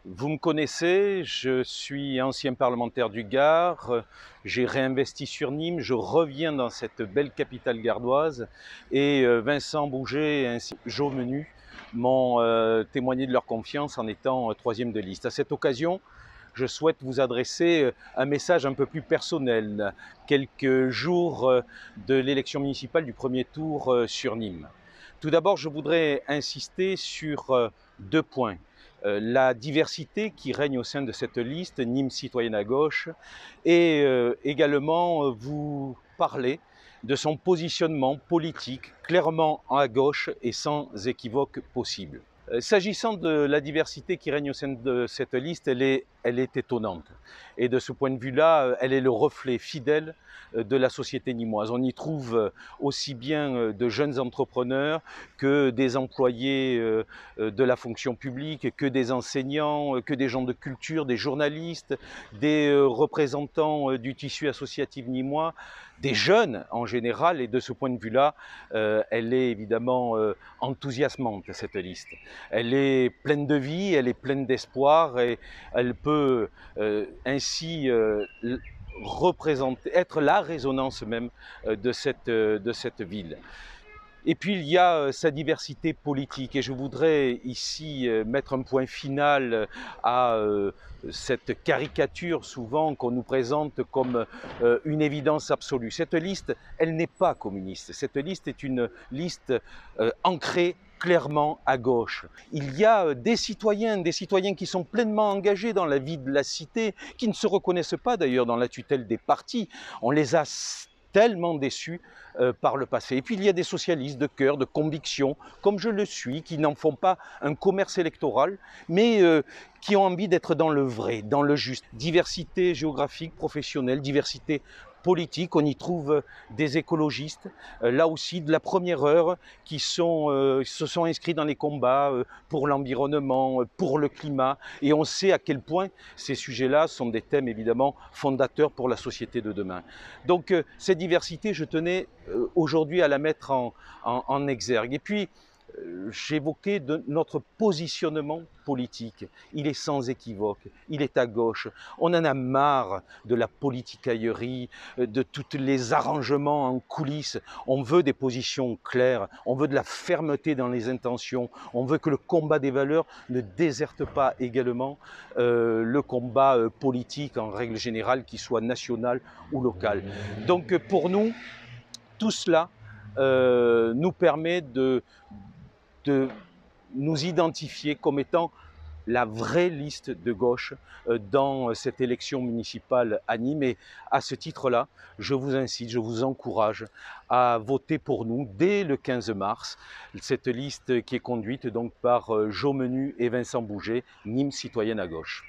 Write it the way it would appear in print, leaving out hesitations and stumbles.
Vous me connaissez, je suis ancien parlementaire du Gard, j'ai réinvesti sur Nîmes, je reviens dans cette belle capitale gardoise et Vincent Bouget ainsi que Jo Menu m'ont témoigné de leur confiance en étant troisième de liste. À cette occasion, je souhaite vous adresser un message un peu plus personnel, quelques jours de l'élection municipale du premier tour sur Nîmes. Tout d'abord, je voudrais insister sur deux points. La diversité qui règne au sein de cette liste, Nîmes citoyenne à gauche, et également vous parler de son positionnement politique clairement à gauche et sans équivoque possible. S'agissant de la diversité qui règne au sein de cette liste, elle est étonnante. Et de ce point de vue-là, elle est le reflet fidèle de la société nîmoise. On y trouve aussi bien de jeunes entrepreneurs que des employés de la fonction publique, que des enseignants, que des gens de culture, des journalistes, des représentants du tissu associatif nîmois, des jeunes en général. Et de ce point de vue-là, elle est évidemment enthousiasmante, cette liste. Elle est pleine de vie, elle est pleine d'espoir et elle peut ainsi représenter, être la résonance même de cette ville. Et puis il y a sa diversité politique et je voudrais ici mettre un point final à cette caricature souvent qu'on nous présente comme une évidence absolue. Cette liste, elle n'est pas communiste. Cette liste est une liste ancrée clairement à gauche. Il y a des citoyens qui sont pleinement engagés dans la vie de la cité, qui ne se reconnaissent pas d'ailleurs dans la tutelle des partis. On les a tellement déçus par le passé. Et puis il y a des socialistes de cœur, de conviction, comme je le suis, qui n'en font pas un commerce électoral, mais qui ont envie d'être dans le vrai, dans le juste. Diversité géographique, professionnelle, diversité politique, on y trouve des écologistes, là aussi de la première heure, qui se sont inscrits dans les combats pour l'environnement, pour le climat, et on sait à quel point ces sujets-là sont des thèmes évidemment fondateurs pour la société de demain. Donc cette diversité, je tenais aujourd'hui à la mettre en exergue. Et puis, j'évoquais notre positionnement politique. Il est sans équivoque, il est à gauche. On en a marre de la politicaillerie, de tous les arrangements en coulisses. On veut des positions claires, on veut de la fermeté dans les intentions, on veut que le combat des valeurs ne déserte pas également le combat politique en règle générale, qu'il soit national ou local. Donc pour nous, tout cela nous permet de nous identifier comme étant la vraie liste de gauche dans cette élection municipale à Nîmes. Et à ce titre-là, je vous incite, je vous encourage à voter pour nous dès le 15 mars. Cette liste qui est conduite donc par Jo Menu et Vincent Bouget, Nîmes citoyenne à gauche.